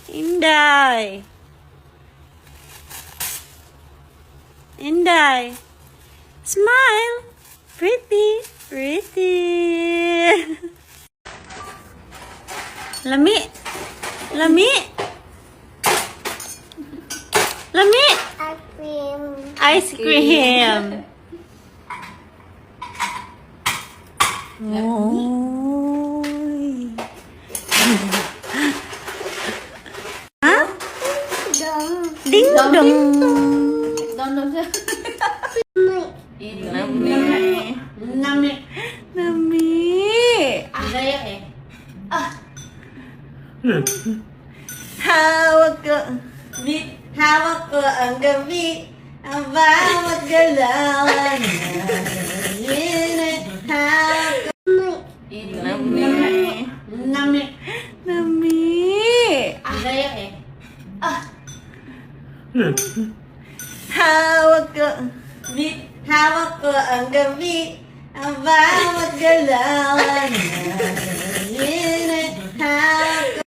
Inday. Inday. Smile. Pretty. Pretty. Lami. Lami. Lami. Ice cream. Oy. Ha? Ding dong. Lami. Lami. Lami. Hawak ko. Hawak ko ang gabi. Ang bawat galawan. Hawak ko. Lami. Lami. Lami. Hawak ko. Hawak ko ang gabi. Ang bawat galawan.